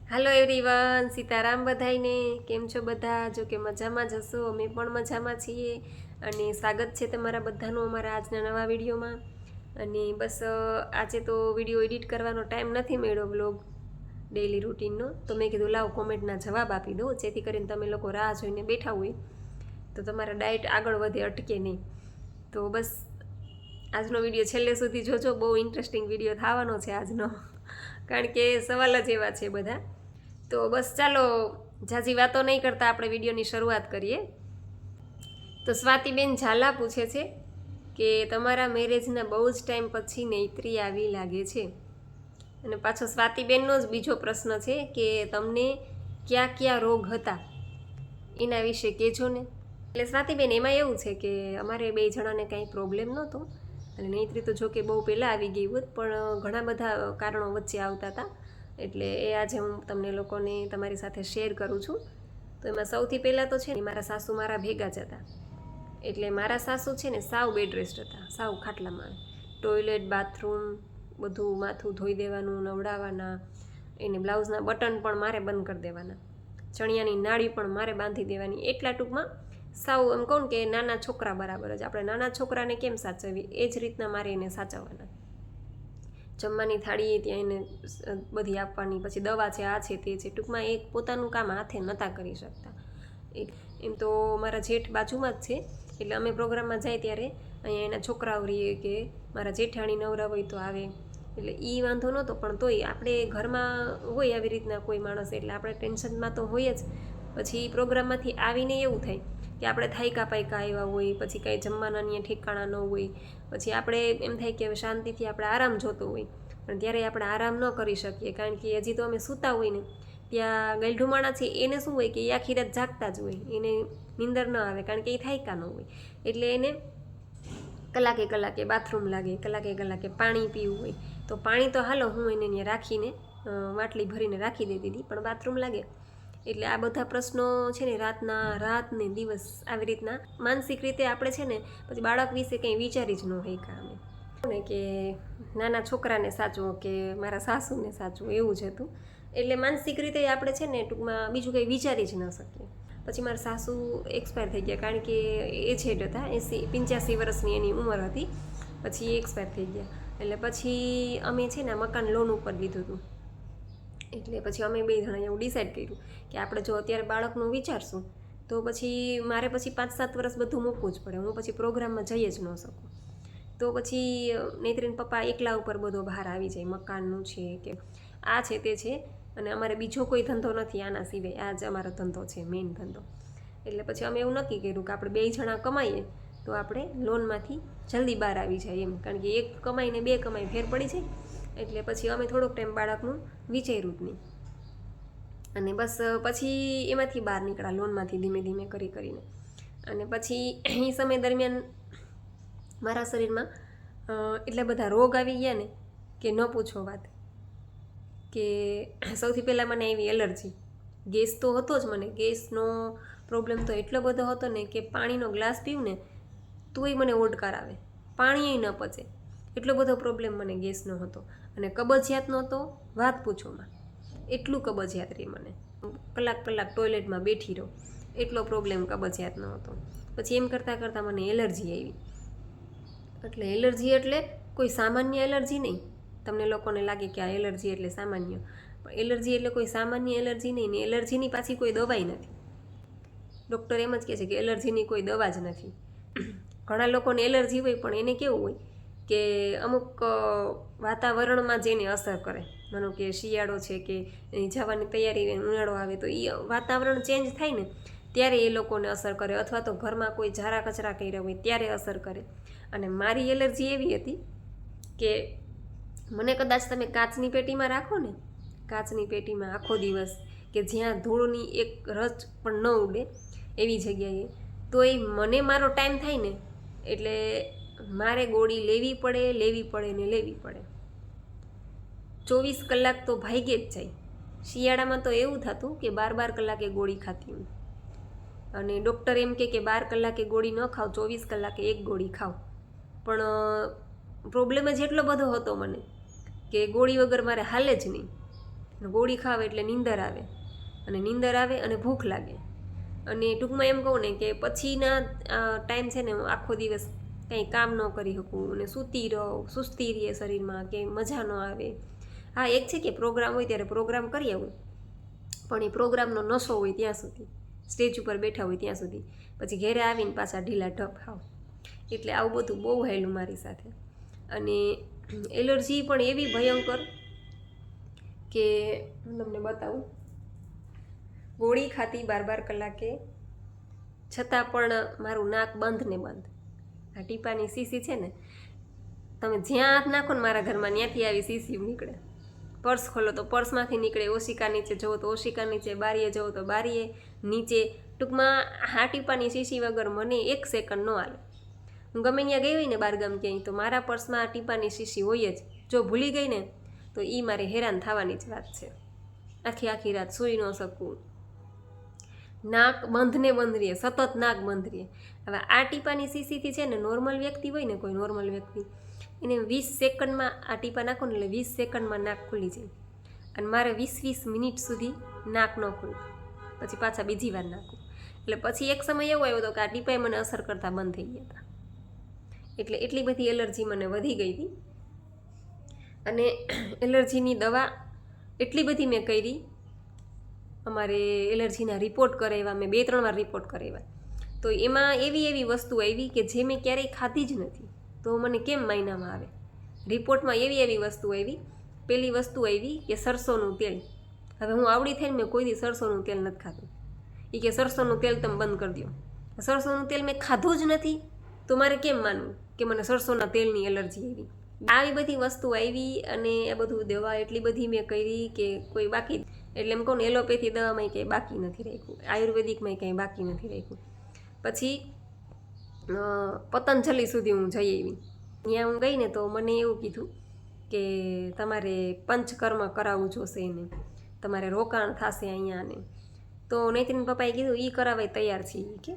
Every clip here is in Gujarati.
હાલો એવરીવન, સીતારામ બધાઈને. કેમ છો બધા? જો કે મજામાં જ હશો. અમે પણ મજામાં છીએ અને સ્વાગત છે તમારા બધાનું અમારા આજના નવા વિડીયોમાં. અને બસ આજે તો વિડીયો એડિટ કરવાનો ટાઈમ નથી મળ્યો વ્લોગ ડેઈલી રૂટીનનો, તો મેં કીધું લાવ કોમેન્ટના જવાબ આપી દઉં, જેથી કરીને તમે લોકો રાહ જોઈને બેઠા હોય તો તમારા ડાયટ આગળ વધે, અટકે નહીં. તો બસ આજનો વિડીયો છેલ્લે સુધી જોજો, બહુ ઇન્ટરેસ્ટિંગ વિડીયો થવાનો છે આજનો, કારણ કે સવાલ જ એવા છે બધા. તો બસ ચાલો ઝાઝી વાતો નહીં કરતા આપણે વિડીયોની શરૂઆત કરીએ. તો સ્વાતિબેન ઝાલા પૂછે છે કે તમારા મેરેજના બહુ જ ટાઈમ પછી નૈત્રી આવી લાગે છે. અને પાછો સ્વાતિબેનનો જ બીજો પ્રશ્ન છે કે તમને કયા કયા રોગ હતા એના વિશે કહેજો ને. એટલે સ્વાતિબેન એમાં એવું છે કે અમારે બે જણાને કાંઈ પ્રોબ્લેમ નહોતો, અને નૈત્રી તો જો કે બહુ પહેલાં આવી ગઈ હોત, પણ ઘણા બધા કારણો વચ્ચે આવતા હતા. એટલે એ આજે હું તમને લોકોને તમારી સાથે શેર કરું છું. તો એમાં સૌથી પહેલાં તો છે ને, મારા સાસુ મારા ભેગા જ હતા. એટલે મારા સાસુ છે ને સાવ બેડ રેસ્ટ હતા, સાવ ખાટલામાં. ટોયલેટ, બાથરૂમ બધું માથું ધોઈ દેવાનું, નવડાવવાના, એને બ્લાઉઝના બટન પણ મારે બંધ કરી દેવાના, ચણિયાની નાળી પણ મારે બાંધી દેવાની. એટલા ટૂંકમાં સાવ એમ કહું કે નાના છોકરા બરાબર જ. આપણે નાના છોકરાને કેમ સાચવવી એ જ રીતના મારે એને સાચવવાના. જમવાની થાળી ત્યાં એને બધી આપવાની, પછી દવા છે, આ છે, તે છે. ટૂંકમાં એક પોતાનું કામ હાથે નહોતા કરી શકતા. એમ તો મારા જેઠ બાજુમાં જ છે, એટલે અમે પ્રોગ્રામમાં જાય ત્યારે અહીંયા એના છોકરાઓ રહીએ કે મારા જેઠાણી નવરા હોય તો આવે, એટલે એ વાંધો નહોતો. પણ તોય આપણે ઘરમાં હોય આવી રીતના કોઈ માણસ, એટલે આપણે ટેન્શનમાં તો હોય જ. પછી પ્રોગ્રામમાંથી આવીને એવું થાય કે આપણે થાયકા પાયકા આવ્યા હોય, પછી કાંઈ જમવાના અહીંયા ઠેકાણા ન હોય, પછી આપણે એમ થાય કે હવે શાંતિથી આપણે આરામ જોતો હોય, પણ ત્યારે આપણે આરામ ન કરી શકીએ, કારણ કે હજી તો અમે સૂતા હોય ને ત્યાં ગલઢું માણા છે એને શું હોય કે એ આખી રાત જાગતા જ હોય, એને નીંદર ન આવે, કારણ કે એ થાયકા ન હોય. એટલે એને કલાકે કલાકે બાથરૂમ લાગે, કલાકે કલાકે પાણી પીવું હોય, તો પાણી તો હાલો હું એને ત્યાં રાખીને માટલી ભરીને રાખી દેતી હતી, પણ બાથરૂમ લાગે. એટલે આ બધા પ્રશ્નો છે ને રાત ને દિવસ આવી રીતના માનસિક રીતે આપણે છે ને પછી બાળક વિશે કંઈ વિચારી જ ન હોય કામે ને, કે નાના છોકરાને સાચવો કે મારા સાસુને સાચવો, એવું જ હતું. એટલે માનસિક રીતે આપણે છે ને ટૂંકમાં બીજું કંઈ વિચારી જ ન શકીએ. પછી મારા સાસુ એક્સપાયર થઈ ગયા, કારણ કે એ છેડ હતા, 85 વર્ષની એની ઉંમર હતી, પછી એ એક્સપાયર થઈ ગયા. એટલે પછી અમે છે ને મકાન લોન ઉપર લીધું હતું. એટલે પછી અમે બે જણા એવું ડિસાઈડ કર્યું કે આપણે જો અત્યારે બાળકનું વિચારશું તો પછી મારે પછી 5-7 વર્ષ બધું મૂકવું જ પડે, હું પછી પ્રોગ્રામમાં જઈ જ ન શકું. તો પછી નૈત્રીન પપ્પા એકલા ઉપર બધો બહાર આવી જાય, મકાનનું છે કે આ છે તે છે, અને અમારે બીજો કોઈ ધંધો નથી આના સિવાય, આ જ અમારો ધંધો છે, મેઇન ધંધો. એટલે પછી અમે એવું નક્કી કર્યું કે આપણે બે જણા કમાઈએ તો આપણે લોનમાંથી જલ્દી બહાર આવી જાય એમ, કારણ કે એક કમાઈને બે કમાઈ ફેર પડી જાય. એટલે પછી અમે થોડોક ટાઈમ બાળકનું વિચાર્યું જ નહીં, અને બસ પછી એમાંથી બહાર નીકળ્યા, લોનમાંથી ધીમે ધીમે કરીને. અને પછી એ સમય દરમિયાન મારા શરીરમાં એટલા બધા રોગ આવી ગયા ને કે ન પૂછો વાત. કે સૌથી પહેલાં મને આવી એલર્જી, ગેસ તો હતો જ, મને ગેસનો પ્રોબ્લેમ તો એટલો બધો હતો ને કે પાણીનો ગ્લાસ પીવું ને તોય મને ઓડકાર આવે, પાણીય ન પચે, એટલો બધો પ્રોબ્લેમ મને ગેસનો હતો. અને કબજિયાતનો તો વાત પૂછોમાં, એટલું કબજિયાત રહી મને, કલાક ટોયલેટમાં બેઠી રહો, એટલો પ્રોબ્લેમ કબજિયાતનો હતો. પછી એમ કરતાં કરતાં મને એલર્જી આવી. એટલે એલર્જી એટલે કોઈ સામાન્ય એલર્જી નહીં. તમને લોકોને લાગે કે આ એલર્જી એટલે સામાન્ય, પણ એલર્જી એટલે કોઈ સામાન્ય એલર્જી નહીં ને. એલર્જીની પાછી કોઈ દવાઈ નથી. ડૉક્ટર એમ જ કહે છે કે એલર્જીની કોઈ દવા જ નથી. ઘણા લોકોને એલર્જી હોય પણ એને કેવું હોય કે અમુક વાતાવરણમાં જ એને અસર કરે. માનો કે શિયાળો છે કે જવાની તૈયારી, ઉનાળો આવે તો એ વાતાવરણ ચેન્જ થાય ને ત્યારે એ લોકોને અસર કરે, અથવા તો ઘરમાં કોઈ ઝારા કચરા કર્યા હોય ત્યારે અસર કરે. અને મારી એલર્જી એવી હતી કે મને કદાચ તમે કાચની પેટીમાં રાખો ને, કાચની પેટીમાં આખો દિવસ, કે જ્યાં ધૂળની એક રચ પણ ન ઉડે એવી જગ્યાએ, તો એ મને મારો ટાઈમ થાય ને એટલે મારે ગોળી લેવી પડે ને લેવી પડે. 24 કલાક તો ભાગે જ જાય. શિયાળામાં તો એવું થતું કે 12 કલાકે ગોળી ખાતી હું, અને ડૉક્ટર એમ કે 12 કલાકે ગોળી ન ખાવ, 24 કલાકે એક ગોળી ખાવ. પણ પ્રોબ્લેમ જ એટલો બધો હતો મને કે ગોળી વગર મારે હાલે જ નહીં. ગોળી ખાવે એટલે નીંદર આવે, અને નીંદર આવે અને ભૂખ લાગે. અને ટૂંકમાં એમ કહું ને કે પછીના ટાઈમ છે ને હું આખો દિવસ કંઈ કામ ન કરી શકું અને સૂતી રહું, સુસ્તી રહે શરીરમાં, કે મજા ન આવે. હા, એક છે કે પ્રોગ્રામ હોય ત્યારે પ્રોગ્રામ કરી આવું, પણ એ પ્રોગ્રામનો નશો હોય ત્યાં સુધી, સ્ટેજ ઉપર બેઠા હોય ત્યાં સુધી, પછી ઘરે આવીને પાછા ઢીલા ઢપ ખાવ. એટલે આવું બધું બહુ હાલ્યું મારી સાથે. અને એલર્જી પણ એવી ભયંકર કે હું તમને બતાવું. ગોળી ખાતી 12 કલાકે, છતાં પણ મારું નાક બંધ ને બંધ. આ ટીપાની શીશી છે ને, તમે જ્યાં હાથ નાખો ને મારા ઘરમાં ત્યાંથી આવી શીશી નીકળે. પર્સ ખોલો તો પર્સમાંથી નીકળે, ઓશિકા નીચે જવો તો ઓશિકા નીચે, બારીએ જવો તો બારીએ નીચે. ટૂંકમાં આ ટીપાની શીશી વગર મને 1 સેકન્ડ ન હાલે. હું ગમે ત્યાં ગઈ હોય ને બહારગામ ક્યાંય, તો મારા પર્સમાં આ ટીપાની શીશી હોય જ. જો ભૂલી ગઈ ને તો એ મારે હેરાન થવાની જ વાત છે. આખી રાત સૂઈ ન શકું, નાક બંધ ને બંધ રહે, સતત નાક બંધ રહે. હવે આ ટીપાની શીશીથી છે ને નોર્મલ વ્યક્તિ હોય ને, કોઈ નોર્મલ વ્યક્તિ, એને 20 સેકન્ડમાં આ ટીપા નાખો ને એટલે 20 સેકન્ડમાં નાક ખુલી જાય. અને મારે 20 મિનિટ સુધી નાક ન ખુલતું, પછી પાછા બીજી વાર નાખું. એટલે પછી એક સમય એવો આવ્યો હતો કે આ ટીપાએ મને અસર કરતા બંધ થઈ ગયા હતા. એટલે એટલી બધી એલર્જી મને વધી ગઈ હતી. અને એલર્જીની દવા એટલી બધી મેં કરી, અમારે એલર્જીના રિપોર્ટ કરાવ્યા, મેં 2-3 વાર રિપોર્ટ કરાવ્યા. તો એમાં એવી વસ્તુ આવી કે જે મેં ક્યારેય ખાધી જ નથી, તો મને કેમ માયનામાં આવે. રિપોર્ટમાં એવી વસ્તુ આવી. પહેલી વસ્તુ આવી કે સરસોનું તેલ. હવે હું આવડી થઈને મેં કોઈ દી સરસોનું તેલ નથી ખાધું. એ કે સરસોનું તેલ તમે બંધ કરી દો. સરસોનું તેલ મેં ખાધું જ નથી, તો મારે કેમ માનવું કે મને સરસોના તેલની એલર્જી આવી. આવી બધી વસ્તુ આવી. અને આ બધું દવા એટલી બધી મેં કરી કે કોઈ બાકી, એટલે એમ કહું ને, એલોપેથી દવામાં કંઈ બાકી નથી રાખ્યું, આયુર્વેદિકમાં કંઈ બાકી નથી રાખ્યું. પછી પતંજલિ સુધી હું જઈ આવી. ત્યાં હું ગઈ ને તો મને એવું કીધું કે તમારે પંચકર્મ કરાવવું જોશે એને, તમારે રોકાણ થશે અહીંયા. ને તો નૈતિન પપ્પાએ કીધું એ કરાવાય તૈયાર છીએ કે.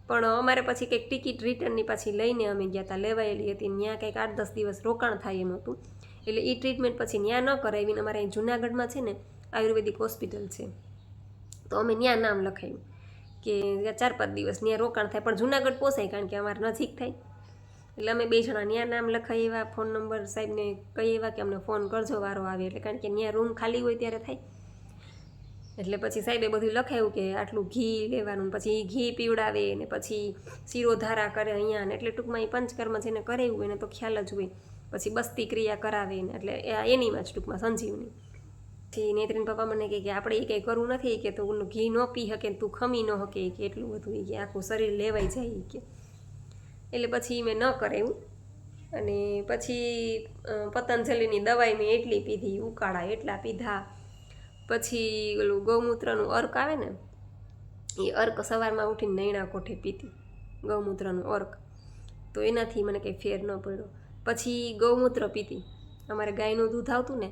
પણ અમારે પછી કંઈક ટિકિટ રિટર્નની પાછી લઈને અમે ગયા હતા, લેવાયેલી હતી. ત્યાં કંઈક 8-10 દિવસ રોકાણ થાય એમ હતું. એટલે એ ટ્રીટમેન્ટ પછી ત્યાં ન કરાવીને અમારે અહીં જુનાગઢમાં છે ને આયુર્વેદિક હોસ્પિટલ છે, તો અમે ત્યાં નામ લખાયું કે 4-5 દિવસ ત્યાં રોકાણ થાય. પણ જુનાગઢ પોસાય, કારણ કે અમારે નજીક થાય. એટલે અમે 2 જણા ત્યાં નામ લખાવી એવા, ફોન નંબર સાહેબને કહી એવા કે અમને ફોન કરજો વારો આવે એટલે, કારણ કે ત્યાં રૂમ ખાલી હોય ત્યારે થાય. એટલે પછી સાહેબે બધું લખાયું કે આટલું ઘી લેવાનું, પછી ઘી પીવડાવે ને પછી શિરોધારા કરે અહીંયા ને. એટલે ટૂંકમાં એ પંચકર્મ જેને કરાવ્યું એને તો ખ્યાલ જ હોય. પછી બસ્તી ક્રિયા કરાવે ને, એટલે એનીમાં જ ટૂંકમાં સંજીવની. પછી નેત્રીન પપ્પા મને કહે કે આપણે એ કંઈ કરવું નથી, કે તું ઘી ન પી શકે, તું ખમી ન શકે, કે એટલું બધું કે આખું શરીર લેવાઈ જાય કે. એટલે પછી મેં ન કરાવ્યું. અને પછી પતંજલિની દવાઈ મેં એટલી પીધી, ઉકાળા એટલા પીધા. પછી ઓલું ગૌમૂત્રનું અર્ક આવે ને, એ અર્ક સવારમાં ઉઠીને નૈણા કોઠે પીતી, ગૌમૂત્રનું અર્ક. તો એનાથી મને કંઈ ફેર ન પડ્યો. પછી ગૌમૂત્ર પીતી. અમારે ગાયનું દૂધ આવતું ને,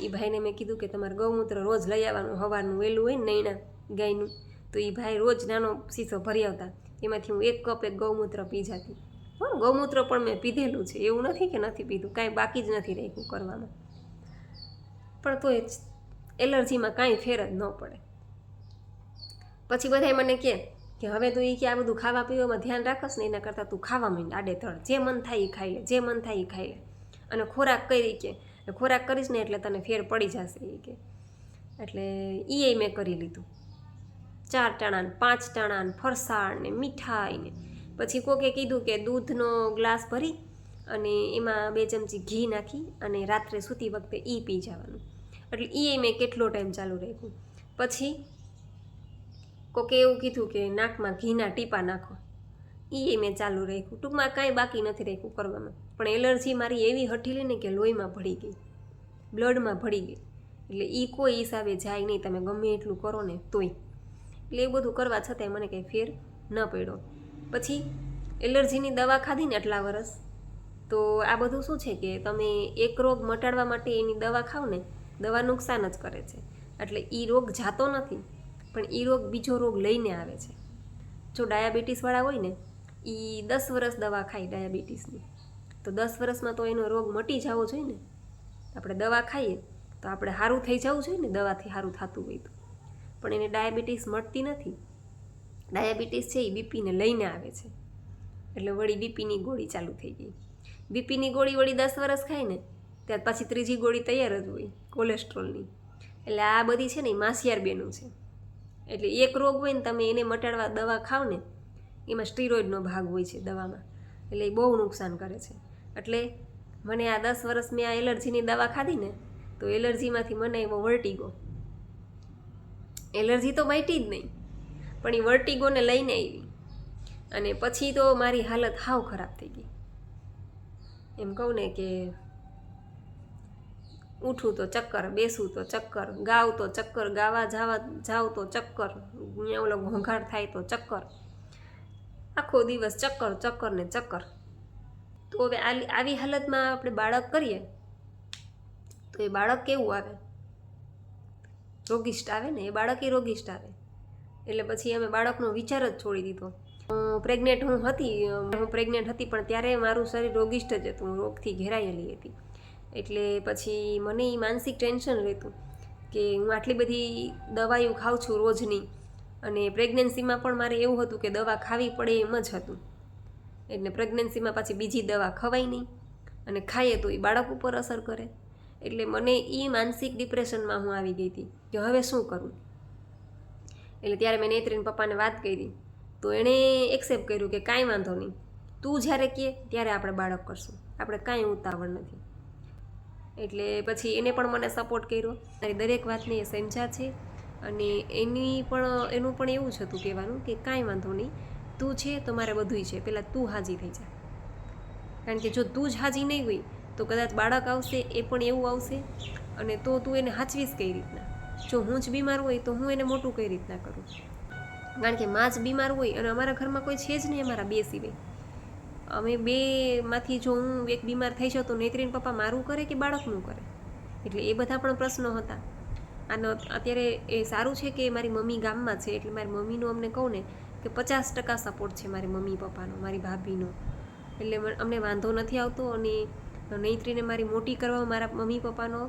એ ભાઈને મેં કીધું કે તમારે ગૌમૂત્ર રોજ લઈ આવવાનું, સવારનું વહેલું હોય ને નૈણા ગાયનું, તો એ ભાઈ રોજ નાનો શીશો ભરી આવતા. એમાંથી હું 1 કપ ગૌમૂત્ર પી જતી. હા, ગૌમૂત્ર પણ મેં પીધેલું છે, એવું નથી કે નથી પીધું, કાંઈ બાકી જ નથી રાખ્યું કરવામાં. પણ તો એલર્જીમાં કાંઈ ફેર જ ન પડે. પછી બધાય મને કહે કે હવે તું એ કે આ બધું ખાવા પીવામાં ધ્યાન રાખસ ને, એના કરતાં તું ખાવા માંડ આડેધડ, જે મન થાય એ ખાઈ લે, જે મન થાય એ ખાઈ લે. અને ખોરાક કરી કે ખોરાક કરીશ ને એટલે તને ફેર પડી જશે એ કે. એટલે એ મેં કરી લીધું. 4 ટાણા 5 ટાણા ફરસાણ ને મીઠાઈ ને. પછી કોકે કીધું કે દૂધનો ગ્લાસ ભરી અને એમાં 2 ચમચી ઘી નાખી અને રાત્રે સૂતી વખતે એ પી જવાનું. એટલે એ મેં કેટલો ટાઈમ ચાલુ રાખ્યું. પછી કોકે એવું કીધું કે નાકમાં ઘીના ટીપા નાખો, એ મેં ચાલુ રાખ્યું. ટૂંકમાં કાંઈ બાકી નથી રાખ્યું કરવામાં. પણ એલર્જી મારી એવી હઠીલી ને કે લોહીમાં ભળી ગઈ, બ્લડમાં ભળી ગઈ. એટલે એ કોઈ હિસાબે જાય નહીં, તમે ગમે એટલું કરો ને તોય. એટલે એ બધું કરવા છતાંય મને કંઈ ફેર ન પડ્યો. પછી એલર્જીની દવા ખાધી ને આટલા વર્ષ, તો આ બધું શું છે કે તમે એક રોગ મટાડવા માટે એની દવા ખાઓ ને, દવા નુકસાન જ કરે છે. એટલે એ રોગ જાતો નથી, પણ એ રોગ બીજો રોગ લઈને આવે છે. જો ડાયાબિટીસવાળા હોય ને, એ 10 વર્ષ દવા ખાય ડાયાબિટીસની, તો 10 વર્ષમાં તો એનો રોગ મટી જવો જોઈએ ને. આપણે દવા ખાઈએ તો આપણે સારું થઈ જવું જોઈએ ને, દવાથી સારું થતું હોય તો. પણ એને ડાયાબિટીસ મળતી નથી. ડાયાબિટીસ છે એ બીપીને લઈને આવે છે. એટલે વળી બીપીની ગોળી ચાલુ થઈ ગઈ. બીપીની ગોળી વળી 10 વર્ષ ખાય ને ત્યાર પછી ત્રીજી ગોળી તૈયાર જ હોય કોલેસ્ટ્રોલની. એટલે આ બધી છે ને એ માસિયાર બેનું છે. એટલે એક રોગ હોય ને તમે એને મટાડવા દવા ખાવ ને, એમાં સ્ટીરોઇડનો ભાગ હોય છે દવામાં, એટલે એ બહુ નુકસાન કરે છે. એટલે મને આ 10 વર્ષ મેં આ એલર્જીની દવા ખાધી ને, તો એલર્જીમાંથી મને એવો વર્ટિગો. એલર્જી તો મટી જ નહીં, પણ એ વર્ટિગોને લઈને આવી. અને પછી તો મારી હાલત હાવ ખરાબ થઈ ગઈ. એમ કહું ને કે ઉઠું તો ચક્કર, બેસું તો ચક્કર, ગાવ તો ચક્કર, ગાવા જાવ તો ચક્કર, ઓલો ઘોંઘાટ થાય તો ચક્કર, આખો દિવસ ચક્કર ચક્કર ને ચક્કર. તો હવે આવી હાલતમાં આપણે બાળક કરીએ તો એ બાળક કેવું આવે? રોગિષ્ટ આવે ને, એ બાળક એ રોગિષ્ટ આવે. એટલે પછી અમે બાળકનો વિચાર જ છોડી દીધો. પ્રેગ્નેન્ટ હું પ્રેગ્નેન્ટ હતી પણ ત્યારે મારું શરીર રોગિષ્ટ જ હતું, હું રોગથી ઘેરાયેલી હતી. એટલે પછી મને એ માનસિક ટેન્શન રહેતું કે હું આટલી બધી દવાઈઓ ખાઉં છું રોજની, અને પ્રેગ્નન્સીમાં પણ મારે એવું હતું કે દવા ખાવી પડે એમ જ હતું. એટલે પ્રેગ્નન્સીમાં પાછી બીજી દવા ખવાય નહીં, અને ખાઈએ તો એ બાળક ઉપર અસર કરે. એટલે મને એ માનસિક ડિપ્રેશનમાં હું આવી ગઈ હતી કે હવે શું કરું. એટલે ત્યારે મેં નેત્રીના પપ્પાને વાત કરી, તો એણે એક્સેપ્ટ કર્યું કે કાંઈ વાંધો નહીં, તું જ્યારે કહે ત્યારે આપણે બાળક કરશું, આપણે કાંઈ ઉતાવળ નથી. એટલે પછી એને પણ મને સપોર્ટ કર્યો, તારી દરેક વાતને એ સમજ્યા છે. અને એનું પણ એવું જ હતું કહેવાનું કે કાંઈ વાંધો નહીં, તું છે તો મારે બધુંય છે, પહેલાં તું હાજી થઈ જા. કારણ કે જો તું જ હાજી નહીં હોય તો કદાચ બાળક આવશે એ પણ એવું આવશે, અને તો તું એને હાચવીશ કઈ રીતના? જો હું જ બીમાર હોય તો હું એને મોટું કઈ રીતના કરું? કારણ કે માં જ બીમાર હોય અને અમારા ઘરમાં કોઈ છે જ નહીં અમારા બે સિવાય. અમે બેમાંથી જો હું એક બીમાર થઈ જાઉં તો નેત્રીન પપ્પા મારું કરે કે બાળકનું કરે? એટલે એ બધા પણ પ્રશ્નો હતા. આનો અત્યારે એ સારું છે કે મારી મમ્મી ગામમાં છે, એટલે મારી મમ્મીનું અમને કહું ને કે 50% સપોર્ટ છે મારી મમ્મી પપ્પાનો, મારી ભાભીનો. એટલે અમને વાંધો નથી આવતો. અને નૈત્રીને મારી મોટી કરવા મારા મમ્મી પપ્પાનો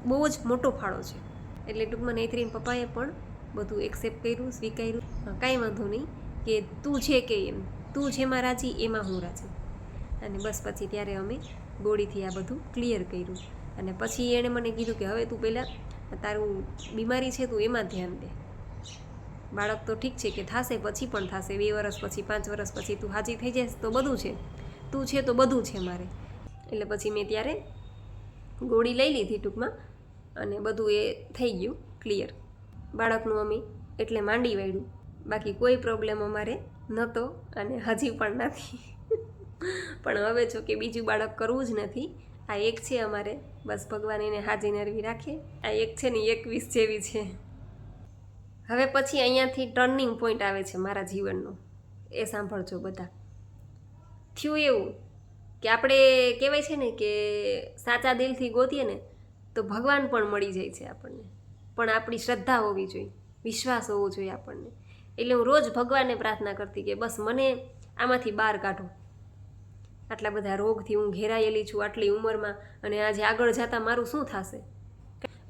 બહુ જ મોટો ફાળો છે. એટલે ટૂંકમાં નૈત્રીન પપ્પાએ પણ બધું એક્સેપ્ટ કર્યું, સ્વીકાર્યું. કાંઈ વાંધો નહીં, કે તું છે કે એમ, તું જેમાં રાજી એમાં હું રાજી. અને બસ પછી ત્યારે અમે ગોળીથી આ બધું ક્લિયર કર્યું. અને પછી એણે મને કીધું કે હવે તું પહેલાં તારું બીમારી છે તું એમાં ધ્યાન દે, બાળક તો ઠીક છે કે થશે, પછી પણ થશે, 2 વર્ષ પછી 5 વર્ષ પછી તું હાજી થઈ જઈશ તો બધું છે, તું છે તો બધું છે મારે. એટલે પછી મેં ત્યારે ગોળી લઈ લીધી ટૂંકમાં, અને બધું એ થઈ ગયું ક્લિયર. બાળકનું અમે એટલે માંડી વાળ્યું, બાકી કોઈ પ્રોબ્લેમ અમારે નહોતો અને હજી પણ નથી. પણ હવે જો કે બીજું બાળક કરવું જ નથી, આ એક છે અમારે, બસ ભગવાન એને હાજી નરવી રાખે. આ એક છે ને 21 જેવી છે. હવે પછી અહીંયાથી ટર્નિંગ પોઈન્ટ આવે છે મારા જીવનનો, એ સાંભળજો બધા. થયું એવું કે આપણે કહેવાય છે ને કે સાચા દિલથી ગોતીએ ને તો ભગવાન પણ મળી જાય છે આપણને, પણ આપણી શ્રદ્ધા હોવી જોઈએ, વિશ્વાસ હોવો જોઈએ આપણને. એટલે હું રોજ ભગવાનને પ્રાર્થના કરતી કે બસ મને આમાંથી બહાર કાઢો, આટલા બધા રોગથી હું ઘેરાયેલી છું આટલી ઉંમરમાં, અને આજે આગળ જતાં મારું શું થશે.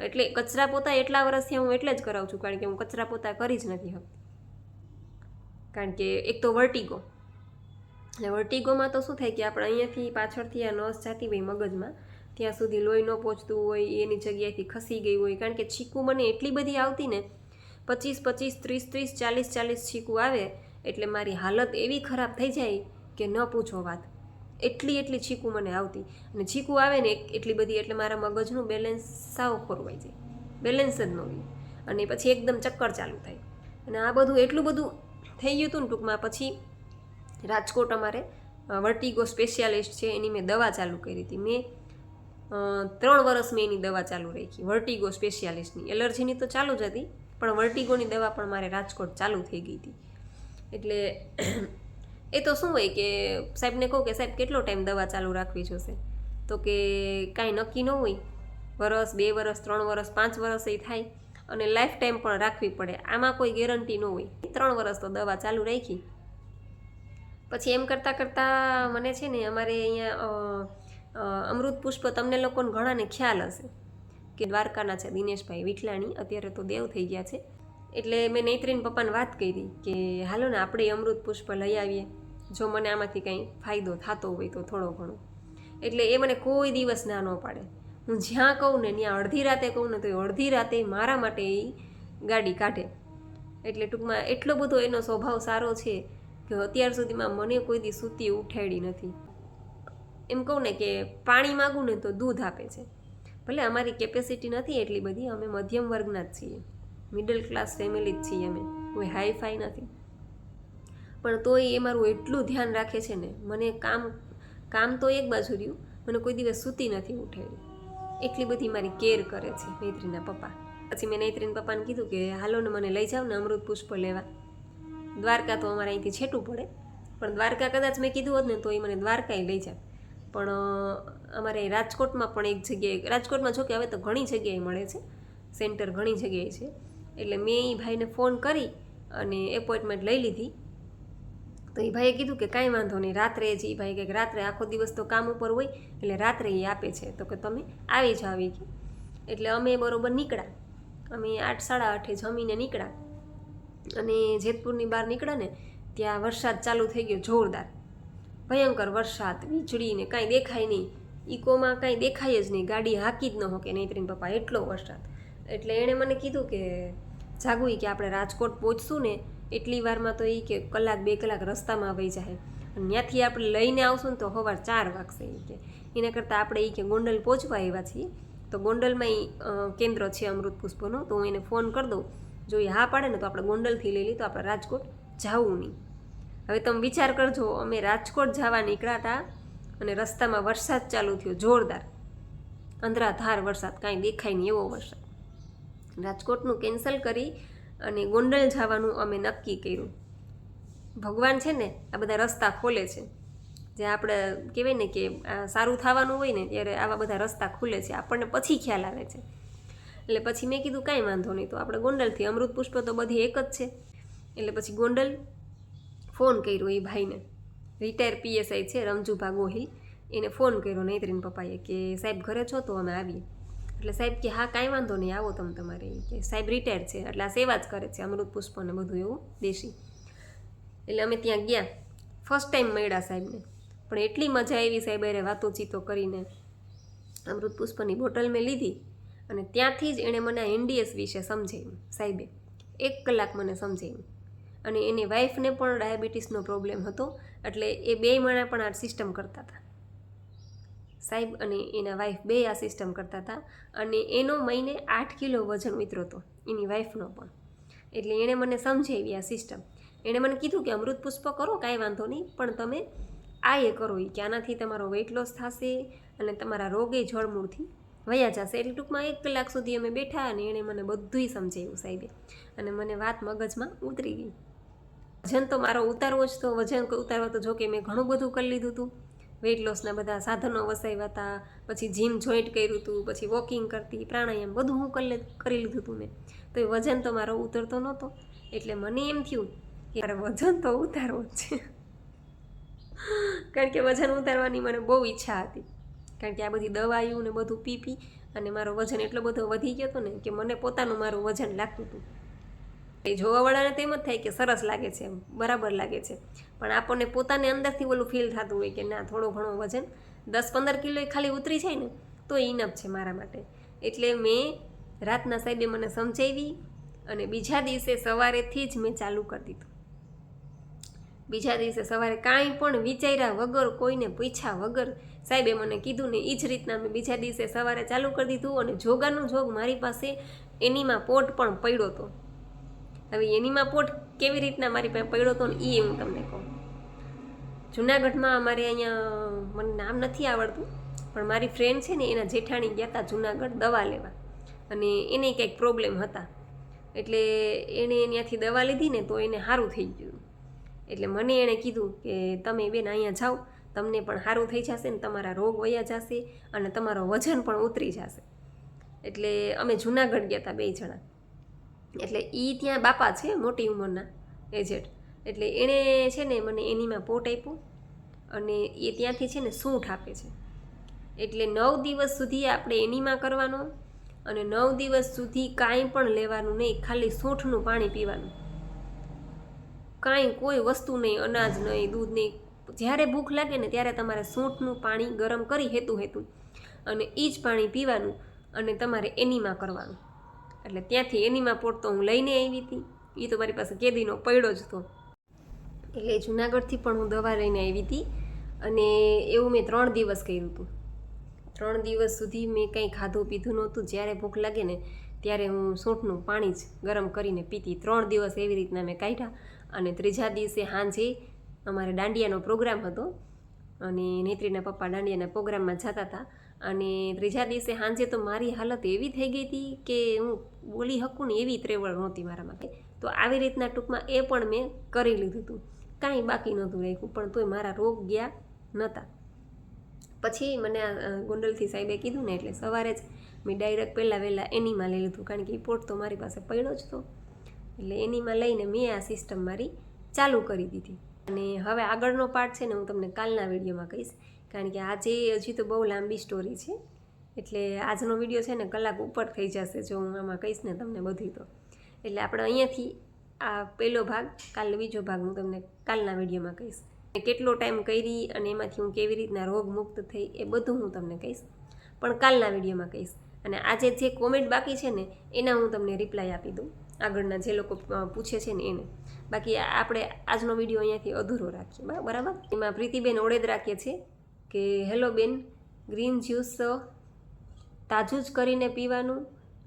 એટલે કચરા પોતા એટલા વર્ષથી હું એટલે જ કરાવું છું, કારણ કે હું કચરા પોતા કરી જ નથી શકતી. કારણ કે એક તો વર્ટિગો, એટલે વર્ટિગોમાં તો શું થાય કે આપણે અહીંયાથી પાછળથી આ નસ જાતી હોય મગજમાં, ત્યાં સુધી લોહી ન પહોંચતું હોય, એની જગ્યાએથી ખસી ગઈ હોય. કારણ કે છીકું મને એટલી બધી આવતી ને, 25 30 40 છીકું આવે એટલે મારી હાલત એવી ખરાબ થઈ જાય કે ન પૂછો વાત. એટલી છીકું મને આવતી, અને છીકું આવે ને એટલી બધી, એટલે મારા મગજનું બેલેન્સ સાવ ખોરવાઈ જાય, બેલેન્સ જ ન હોય. અને પછી એકદમ ચક્કર ચાલુ થાય. અને આ બધું એટલું બધું થઈ ગયું હતું ને ટૂંકમાં. પછી રાજકોટ અમારે વર્ટિગો સ્પેશિયાલિસ્ટ છે, એની મેં દવા ચાલુ કરી હતી. મેં 3 વર્ષ મેં એની દવા ચાલુ રાખી, વર્ટિગો સ્પેશિયાલિસ્ટની. એલર્જીની તો ચાલુ જ હતી, પણ વર્ટિગોની દવા પણ મારે રાજકોટ ચાલુ થઈ ગઈ હતી. એટલે એ તો શું હોય કે સાહેબને કહું કે સાહેબ કેટલો ટાઈમ દવા ચાલુ રાખવી જોશે, તો કે કાંઈ નક્કી ન હોય, વર્ષ 2 વર્ષ 3 વર્ષ 5 વર્ષ એ થાય, અને લાઈફ ટાઈમ પણ રાખવી પડે, આમાં કોઈ ગેરંટી ન હોય. 3 વર્ષ તો દવા ચાલુ રાખી. પછી એમ કરતાં કરતાં મને છે ને અમારે અહીંયા અમૃત પુષ્પ, તમને લોકોને ઘણાને ખ્યાલ હશે, કે દ્વારકાના છે દિનેશભાઈ વિઠલાણી, અત્યારે તો દેવ થઈ ગયા છે. એટલે મેં નૈત્રીન પપ્પાને વાત કરી કે હાલો ને આપણે અમૃત પુષ્પ લઈ આવીએ, જો મને આમાંથી કંઈ ફાયદો થતો હોય તો થોડો ઘણો. એટલે એ મને કોઈ દિવસ ના ન પાડે. હું જ્યાં કહું ને ત્યાં અડધી રાતે કહું ને તો એ અડધી રાતે મારા માટે એ ગાડી કાઢે. એટલે ટૂંકમાં એટલો બધો એનો સ્વભાવ સારો છે કે અત્યાર સુધીમાં મને કોઈ દી સૂતી ઉઠાડી નથી. એમ કહું ને કે પાણી માગું ને તો દૂધ આપે છે. ભલે અમારી કેપેસિટી નથી એટલી બધી, અમે મધ્યમ વર્ગના જ છીએ, મિડલ ક્લાસ ફેમિલી જ છીએ અમે, કોઈ હાઈફાઈ નથી, પણ તોય એ મારું એટલું ધ્યાન રાખે છે ને. મને કામ તો એક બાજુ રહ્યું, મને કોઈ દિવસ સૂતી નથી ઉઠાડી, એટલી બધી મારી કેર કરે છે નૈત્રીના પપ્પા. પછી મેં નૈત્રીન પપ્પાને કીધું કે હાલો ને મને લઈ જાઓ ને અમૃત પુષ્પ લેવા. દ્વારકા તો અમારે અહીંથી છેટું પડે, પણ દ્વારકા કદાચ મેં કીધું હોત ને તો એ મને દ્વારકાએ લઈ જાય. પણ અમારે રાજકોટમાં પણ એક જગ્યાએ, રાજકોટમાં જો કે હવે તો ઘણી જગ્યાએ મળે છે, સેન્ટર ઘણી જગ્યાએ છે. એટલે મેં એ ભાઈને ફોન કરી અને એપોઇન્ટમેન્ટ લઈ લીધી. તો એ ભાઈએ કીધું કે કાંઈ વાંધો નહીં, રાત્રે જ એ ભાઈ કંઈક રાત્રે આખો દિવસ તો કામ ઉપર હોય એટલે રાત્રે એ આપે છે, તો કે તમે આવી જાઓ આવી ગઈ. એટલે અમે બરોબર નીકળ્યા, અમે 8 સાડા 8 જમીને નીકળ્યા. અને જેતપુરની બહાર નીકળ્યા ને ત્યાં વરસાદ ચાલુ થઈ ગયો જોરદાર, ભયંકર વરસાદ, વીજળી ને કાંઈ દેખાય નહીં, ઇકોમાં કાંઈ દેખાય જ નહીં, ગાડી હાકી જ ન હોકે નૈત્રીન પપ્પા, એટલો વરસાદ. એટલે એણે મને કીધું કે જાગુઈ કે આપણે રાજકોટ પહોંચશું ને એટલી વારમાં તો એ કે કલાક 2 કલાક રસ્તામાં વહી જાય, અને ત્યાંથી આપણે લઈને આવશું ને તો સવાર 4 વાગશે. એ કે એના કરતાં આપણે એ કે ગોંડલ પહોંચવા આવ્યા છીએ, તો ગોંડલમાં કેન્દ્ર છે અમૃત પુષ્પનું, તો હું એને ફોન કરી દઉં, જો એ હા પાડે ને તો આપણે ગોંડલથી લઈ લઈએ, તો આપણે રાજકોટ જવું નહીં. હવે તમે વિચાર કરજો, અમે રાજકોટ જવા નીકળ્યા હતા અને રસ્તામાં વરસાદ ચાલુ થયો જોરદાર, અંધરાધાર વરસાદ, કાંઈ દેખાય નહીં એવો વરસાદ. રાજકોટનું કેન્સલ કરી અને ગોંડલ જવાનું અમે નક્કી કર્યું. ભગવાન છે ને આ બધા રસ્તા ખોલે છે, જે આપણે કહેવાય ને કે સારું થવાનું હોય ને ત્યારે આવા બધા રસ્તા ખુલે છે, આપણને પછી ખ્યાલ આવે છે. એટલે પછી મેં કીધું કાંઈ વાંધો નહીં, તો આપણે ગોંડલથી, અમૃત પુષ્પ તો બધી એક જ છે. એટલે પછી ગોંડલ ફોન કર્યો એ ભાઈને, રિટાયર PSI છે રમજુભા ગોહિલ, એને ફોન કર્યો નૈત્રીન પપ્પાએ કે સાહેબ ઘરે છો તો અમે આવીએ. એટલે સાહેબ કે હા કાંઈ વાંધો નહીં, આવો તમે તમારે. કે સાહેબ રિટાયર છે એટલે આ સેવા જ કરે છે, અમૃત પુષ્પ ને બધું એવું દેશી. એટલે અમે ત્યાં ગયા, ફર્સ્ટ ટાઈમ મળ્યા સાહેબને, પણ એટલી મજા આવી સાહેબ અરે વાતોચીતો કરીને. અમૃત પુષ્પની બોટલ મેં લીધી અને ત્યાંથી જ એણે મને NDS વિશે સમજાવ્યું સાહેબે, 1 કલાક મને સમજાવ્યું. અને એની વાઈફને પણ ડાયાબિટીસનો પ્રોબ્લેમ હતો, એટલે એ 2 માણા પણ આ સિસ્ટમ કરતા હતા, સાહેબ અને એના વાઈફ 2 આ સિસ્ટમ કરતા હતા. અને એનો મહિને 8 કિલો વજન ઉતરો હતો, એની વાઈફનો પણ. એટલે એણે મને સમજાવી આ સિસ્ટમ. એણે મને કીધું કે અમૃત પુષ્પ કરો કાંઈ વાંધો નહીં, પણ તમે આ એ કરો કે આનાથી તમારો વેઇટ લોસ થશે અને તમારા રોગે જળમૂળથી વયા જશે. એટલે ટૂંકમાં 1 કલાક સુધી અમે બેઠા અને એણે મને બધુંય સમજાવ્યું સાહેબે, અને મને વાત મગજમાં ઉતરી ગઈ. વજન તો મારો ઉતારવો જ, તો વજન ઉતારવા તો જો કે મેં ઘણું બધું કરી લીધું હતું, વેઇટ લોસના બધા સાધનો વસાવ્યા હતા, પછી જીમ જોઈન્ટ કર્યું હતું, પછી વોકિંગ કરતી, પ્રાણાયામ બધું હું કરી લીધું હતું મેં, તો એ વજન તો મારો ઉતરતો નહોતો. એટલે મને એમ થયું કે મારે વજન તો ઉતારવો જ છે, કારણ કે વજન ઉતારવાની મને બહુ ઈચ્છા હતી, કારણ કે આ બધી દવાઈઓ ને બધું પી અને મારો વજન એટલો બધો વધી ગયો હતો ને કે મને પોતાનું મારું વજન લાગતું હતું. એ જોવાવાળાને તેમ જ થાય કે સરસ લાગે છે, બરાબર લાગે છે, પણ આપણને પોતાને અંદરથી ઓલું ફીલ થતું હોય કે ના થોડો ઘણો વજન 10-15 કિલો ખાલી ઉતરી જાય ને તો ઇનફ છે મારા માટે. એટલે મેં રાતના સાહેબે મને સમજાવી અને બીજા દિવસે સવારેથી જ મેં ચાલુ કરી દીધું. બીજા દિવસે સવારે કાંઈ પણ વિચાર્યા વગર, કોઈને પૂછ્યા વગર સાહેબે મને કીધું ને એ જ રીતના મેં બીજા દિવસે સવારે ચાલુ કરી દીધું. અને જોગાનું જોગ મારી પાસે એનીમાં પોટ પણ પડ્યો હતો. હવે એનીમાં પોટ કેવી રીતના મારી પાસે પડ્યો હતો ને એ હું તમને કહું. જુનાગઢમાં અમારે અહીંયા, મને નામ નથી આવડતું, પણ મારી ફ્રેન્ડ છે ને એના જેઠાણી ગયા હતા જુનાગઢ દવા લેવા, અને એને કંઈક પ્રોબ્લેમ હતા. એટલે એણે ત્યાંથી દવા લીધી ને તો એને સારું થઈ ગયું. એટલે મને એણે કીધું કે તમે બેન અહીંયા જાઓ, તમને પણ સારું થઈ જશે ને તમારા રોગ વયા જશે અને તમારો વજન પણ ઉતરી જશે. એટલે અમે જુનાગઢ ગયા હતા 2 જણા. એટલે એ ત્યાં બાપા છે મોટી ઉંમરના એજેડ. એટલે એણે છે ને મને એનીમાં પોટ આપ્યો અને એ ત્યાંથી છે ને સૂંઠ આપે છે. એટલે 9 દિવસ સુધી આપણે એનીમાં કરવાનો અને 9 દિવસ સુધી કાંઈ પણ લેવાનું નહીં, ખાલી સૂંઠનું પાણી પીવાનું, કાંઈ કોઈ વસ્તુ નહીં, અનાજ નહીં, દૂધ નહીં. જ્યારે ભૂખ લાગે ને ત્યારે તમારે સૂંઠનું પાણી ગરમ કરી હેતું અને એ જ પાણી પીવાનું અને તમારે એનીમા કરવાનું. એટલે ત્યાંથી એનીમા પોટ તો હું લઈને આવી હતી, એ તો મારી પાસે કેદીનો પડ્યો જ હતો. એટલે જુનાગઢથી પણ હું દવા લઈને આવી હતી અને એવું મેં 3 દિવસ કર્યું હતું. 3 દિવસ સુધી મેં કંઈ ખાધું પીધું નહોતું. જ્યારે ભૂખ લાગે ને ત્યારે હું સૂંઠનું પાણી જ ગરમ કરીને પીતી. 3 દિવસ એવી રીતના મેં કાઢ્યા. અને 3જા દિવસે સાંજે અમારે દાંડિયાનો પ્રોગ્રામ હતો અને નેત્રીના પપ્પા દાંડિયાના પ્રોગ્રામમાં જતા હતા. અને 3જા દિવસે સાંજે તો મારી હાલત એવી થઈ ગઈ હતી કે હું બોલી શકું ને એવી ત્રેવડ નહોતી મારા માટે. તો આવી રીતના ટૂંકમાં એ પણ મેં કરી લીધું હતું, કાંઈ બાકી નહોતું રાખ્યું, પણ તોય મારા રોગ ગયા નહોતા. પછી મને ગોંડલથી સાહેબે કીધું ને એટલે સવારે જ મેં ડાયરેક્ટ પહેલાં વહેલા એનીમા લઈ લીધું, કારણ કે રિપોર્ટ તો મારી પાસે પડ્યો જ હતો. એટલે એનીમા લઈને મેં આ સિસ્ટમ મારી ચાલુ કરી દીધી. અને હવે આગળનો પાર્ટ છે ને હું તમને કાલના વિડીયોમાં કહીશ, કારણ કે આજે હજી તો બહુ લાંબી સ્ટોરી છે. એટલે આજનો વિડીયો છે ને કલાક ઉપર થઈ જશે જો હું આમાં કહીશ ને તમને બધી. તો એટલે આપણે અહીંયાથી આ પહેલો ભાગ, કાલ બીજો ભાગ હું તમને કાલના વિડીયોમાં કહીશ. કેટલો ટાઈમ કરી અને એમાંથી હું કેવી રીતના રોગ મુક્ત થઈ એ બધું હું તમને કહીશ, પણ કાલના વિડીયોમાં કહીશ. અને આજે જે કોમેન્ટ બાકી છે ને એના હું તમને રિપ્લાય આપી દઉં, આગળના જે લોકો પૂછે છે ને એને. બાકી આપણે આજનો વિડીયો અહીંયાથી અધૂરો રાખીએ, બરાબર. એમાં પ્રીતિબેન ઓળેદ રાખીએ છીએ કે હેલો બેન, ગ્રીન જ્યુસ તાજું જ કરીને પીવાનું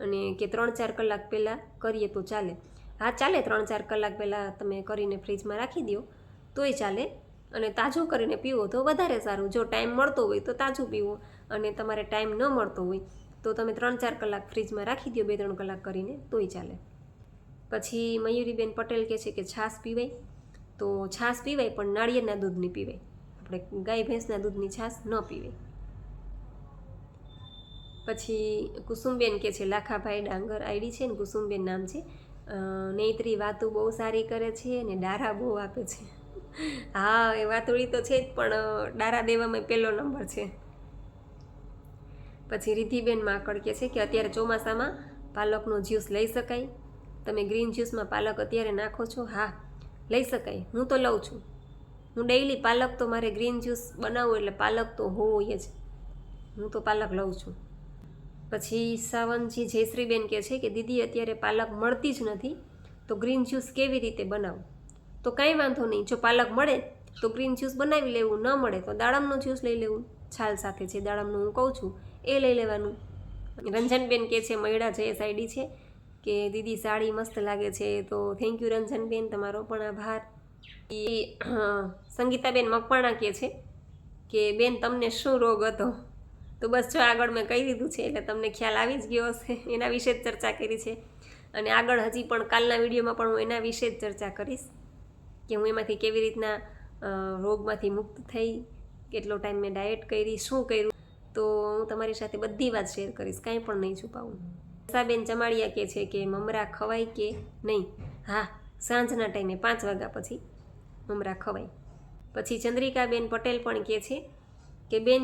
અને કે 3-4 કલાક પહેલાં કરીએ તો ચાલે. હા ચાલે, 3-4 કલાક પહેલાં તમે કરીને ફ્રીજમાં રાખી દો તોય ચાલે, અને તાજું કરીને પીવો તો વધારે સારું. જો ટાઈમ મળતો હોય તો તાજું પીવો, અને તમારે ટાઈમ ન મળતો હોય તો તમે 3-4 કલાક ફ્રીજમાં રાખી દો, 2-3 કલાક કરીને તોય ચાલે. પછી મયુરીબેન પટેલ કહે છે કે છાશ પીવાય, તો છાશ પીવાય પણ નાળિયેરના દૂધની પીવાય, આપણે ગાય ભેંસના દૂધની છાશ ન પીવાય. પછી કુસુમબેન કહે છે, લાખાભાઈ ડાંગર આઈડી છે ને, કુસુમબેન નામ છે, નેત્રી વાતું બહુ સારી કરે છે અને ડારા બહુ આપે છે. હા એ વાતુડી તો છે જ, પણ ડારા દેવામાં પહેલો નંબર છે. પછી રિદ્ધિબેન માકડ કહે છે કે અત્યારે ચોમાસામાં પાલકનો જ્યુસ લઈ શકાય, તમે ગ્રીન જ્યુસમાં પાલક અત્યારે નાખો છો? હા લઈ શકાય, હું તો લઉં છું. હું ડેઈલી પાલક તો મારે ગ્રીન જ્યુસ બનાવું એટલે પાલક તો હોય જ, હું તો પાલક લઉં છું. પછી સાવનજી જયશ્રીબેન કહે છે કે દીદી અત્યારે પાલક મળતી જ નથી, તો ગ્રીન જ્યુસ કેવી રીતે બનાવું? તો કાંઈ વાંધો નહીં, જો પાલક મળે તો ગ્રીન જ્યુસ બનાવી લેવું, ન મળે તો દાડમનું જ્યુસ લઈ લેવું, છાલ સાથે છે દાડમનું હું કહું છું એ લઈ લેવાનું. રંજનબેન કહે છે, મૈડા જયેશ આઈડી છે કે દીદી સાડી મસ્ત લાગે છે, તો થેન્ક યુ રંજનબેન, તમારો પણ આભાર. એ સંગીતાબેન મકવાણા કહે છે કે બેન તમને શું રોગ હતો? તો બસ જો આગળ મેં કહી દીધું છે એટલે તમને ખ્યાલ આવી જ ગયો હશે, એના વિશે જ ચર્ચા કરી છે. અને આગળ હજી પણ કાલના વિડીયોમાં પણ હું એના વિશે જ ચર્ચા કરીશ કે હું એમાંથી કેવી રીતના રોગમાંથી મુક્ત થઈ, કેટલો ટાઈમ મેં ડાયટ કરી, શું કર્યું, તો હું તમારી સાથે બધી વાત શેર કરીશ, કાંઈ પણ નહીં છુપાવું. સાબેન ચમાડિયા કહે છે કે મમરા ખવાય કે નહીં? હા સાંજના ટાઈમે 5 વાગ્યા પછી મમરા ખવાય. પછી ચંદ્રિકાબેન પટેલ પણ કહે છે કે બેન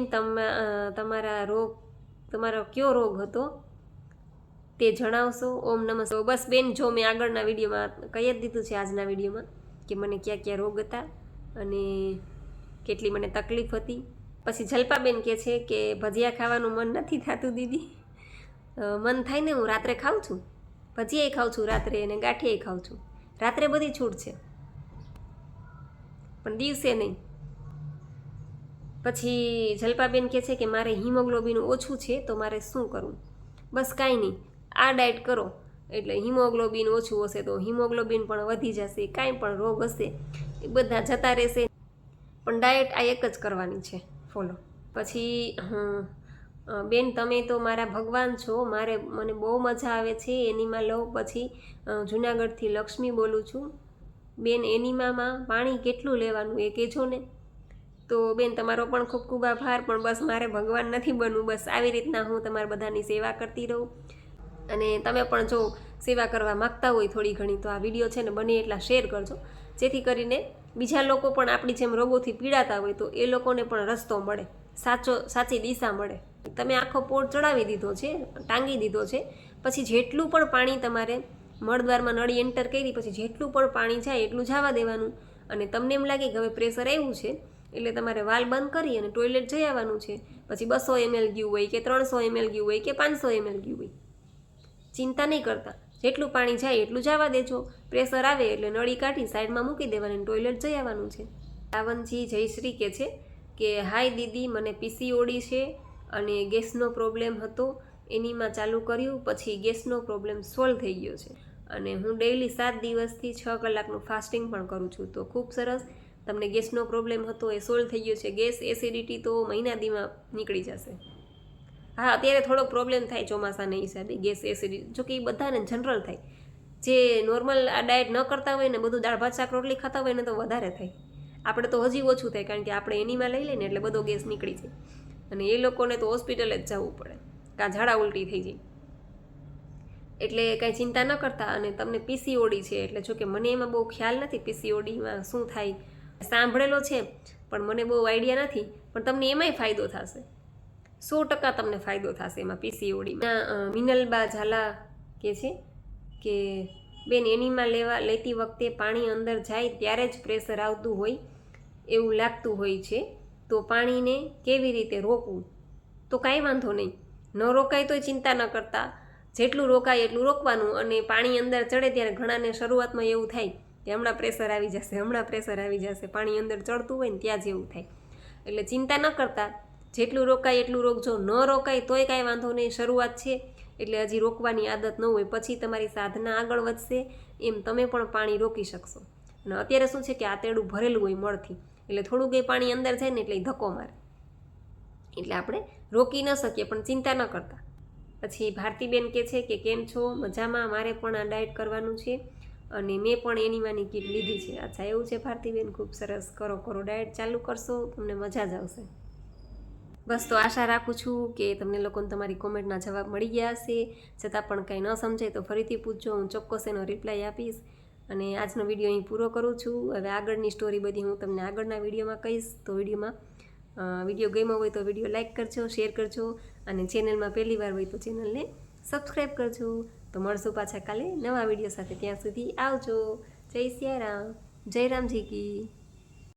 તમારો કયો રોગ હતો તે જણાવશો? ઓમ નમઃ. બસ બેન જો મેં આગળના વિડીયોમાં કહી જ દીધું છે, આજના વિડીયોમાં, કે મને ક્યાં ક્યાં રોગ હતા અને કેટલી મને તકલીફ હતી. પછી જલ્પાબેન કહે છે કે ભજીયા ખાવાનું મન નથી થતું દીદી. મન થાય ને હું રાત્રે ખાઉં છું, ભજીયા ખાઉં છું રાત્રે અને ગાંઠિયા ખાઉં છું, રાત્રે બધી છૂટ છે પણ દિવસે નહીં. પછી જલ્પાબેન કહે છે કે મારે હિમોગ્લોબિન ઓછું છે તો મારે શું કરવું? બસ કાંઈ નહીં, આ ડાયટ કરો એટલે હિમોગ્લોબિન ઓછું હશે તો હિમોગ્લોબિન પણ વધી જશે, કાંઈ પણ રોગ હશે એ બધા જતા રહેશે. પણ ડાયટ આ એક જ કરવાની છે ફોલો. પછી બેન તમે તો મારા ભગવાન છો, મને બહુ મજા આવે છે એનીમા લઉં. પછી જુનાગઢથી લક્ષ્મી બોલું છું. બેન એનીમામાં પાણી કેટલું લેવાનું એ કહેજો ને. તો બેન તમારો પણ ખૂબ ખૂબ આભાર, પણ બસ મારે ભગવાન નથી બનવું, બસ આવી રીતના હું તમારા બધાની સેવા કરતી રહું. અને તમે પણ જો સેવા કરવા માગતા હોય થોડી ઘણી તો આ વિડીયો છે ને બને એટલા શેર કરજો, જેથી કરીને બીજા લોકો પણ આપણી જેમ રોગોથી પીડાતા હોય તો એ લોકોને પણ રસ્તો મળે, સાચી દિશા મળે. તમે આખો પોટ ચડાવી દીધો છે, ટાંગી દીધો છે, પછી જેટલું પણ પાણી તમારે મળદ્વારમાં નળી એન્ટર કરી પછી જેટલું પણ પાણી જાય એટલું જવા દેવાનું. અને તમને એમ લાગે કે હવે પ્રેશર આવ્યું છે એટલે તમારે વાલ બંધ કરી અને ટોયલેટ જઈ આવવાનું છે. પછી 200 ml ગયું હોય કે 300 ml ગયું હોય કે 500 ml ગયું હોય, ચિંતા નહીં કરતા, જેટલું પાણી જાય એટલું જવા દેજો. પ્રેશર આવે એટલે નળી કાઢી સાઈડમાં મૂકી દેવાની, ટોયલેટ જઈ આવવાનું છે. રાવણજી જયશ્રી કહે છે કે હાય દીદી, મને પીસીઓડી છે અને ગેસનો પ્રોબ્લેમ હતો, એનીમાં ચાલુ કર્યું પછી ગેસનો પ્રોબ્લેમ સોલ્વ થઈ ગયો છે અને હું ડેઈલી 7 દિવસથી 6 કલાકનું ફાસ્ટિંગ પણ કરું છું. તો ખૂબ સરસ, તમને ગેસનો પ્રોબ્લેમ હતો એ સોલ્વ થઈ ગયો છે. ગેસ એસિડિટી તો મહિના દીમાં નીકળી જશે. હા, અત્યારે થોડો પ્રોબ્લેમ થાય ચોમાસાના હિસાબે ગેસ એસિડિટી, જોકે એ બધાને જનરલ થાય. જે નોર્મલ આ ડાયટ ન કરતા હોય ને, બધું દાળ ભાત શાક રોટલી ખાતા હોય ને તો વધારે થાય. આપણે તો હજી ઓછું થાય, કારણ કે આપણે એનીમાં લઈ લઈએ ને એટલે બધો ગેસ નીકળી જાય અને એ લોકોને તો હોસ્પિટલે જ જવું પડે, કાં ઝાડા ઉલટી થઈ જાય. એટલે કાંઈ ચિંતા ન કરતા. અને તમને પીસીઓડી છે એટલે, જોકે મને એમાં બહુ ખ્યાલ નથી પીસીઓડીમાં શું થાય, સાંભળેલો છે પણ મને બહુ આઈડિયા નથી. પણ તમને એમાંય ફાયદો થશે, 100% તમને ફાયદો થશે એમાં પીસીઓડીમાં. મિનલબા ઝાલા કહે છે કે બેન, એનીમાં લેતી વખતે પાણી અંદર જાય ત્યારે જ પ્રેશર આવતું હોય એવું લાગતું હોય છે, તો પાણીને કેવી રીતે રોકવું? તો કાંઈ વાંધો નહીં, ન રોકાય તોય ચિંતા ન કરતા, જેટલું રોકાય એટલું રોકવાનું. અને પાણી અંદર ચડે ત્યારે ઘણાને શરૂઆતમાં એવું થાય કે હમણાં પ્રેશર આવી જશે, હમણાં પ્રેશર આવી જશે, પાણી અંદર ચડતું હોય ને ત્યાં જ એવું થાય. એટલે ચિંતા ન કરતા, જેટલું રોકાય એટલું રોકજો. ન રોકાય તોય કાંઈ વાંધો નહીં, શરૂઆત છે એટલે હજી રોકવાની આદત ન હોય, પછી તમારી સાધના આગળ વધશે એમ તમે પણ પાણી રોકી શકશો. અને અત્યારે શું છે કે આતેડું ભરેલું હોય મળથી, એટલે થોડું કંઈ પાણી અંદર જાય ને એટલે એ ધક્કો મારે, એટલે આપણે રોકી ન શકીએ. પણ ચિંતા ન કરતા. પછી ભારતીબેન કહે છે કે કેમ છો? મજામાં, મારે પણ આ ડાયટ કરવાનું છે અને મેં પણ એનીમાંની કીટ લીધી છે. અચ્છા, એવું છે ભારતીબેન, ખૂબ સરસ, કરો ડાયટ ચાલુ કરશો, તમને મજા જ આવશે. બસ, તો આશા રાખું છું કે તમને લોકોને તમારી કોમેન્ટના જવાબ મળી ગયા હશે. છતાં પણ કંઈ ન સમજાય તો ફરીથી પૂછજો, હું ચોક્કસ એનો રિપ્લાય આપીશ. અને આજનો વિડીયો અહીં પૂરો કરું છું. હવે આગળની સ્ટોરી બધી હું તમને આગળના વિડીયોમાં કહીશ. તો વિડીયો ગમ્યો હોય તો વિડીયો લાઇક કરજો, શેર કરજો અને ચેનલમાં પહેલી વાર હોય તો ચેનલને સબસ્ક્રાઈબ કરજો. તો મળશું પાછા કાલે નવા વિડીયો સાથે. ત્યાં સુધી આવજો. જય સિયારામ, જય રામજી કી.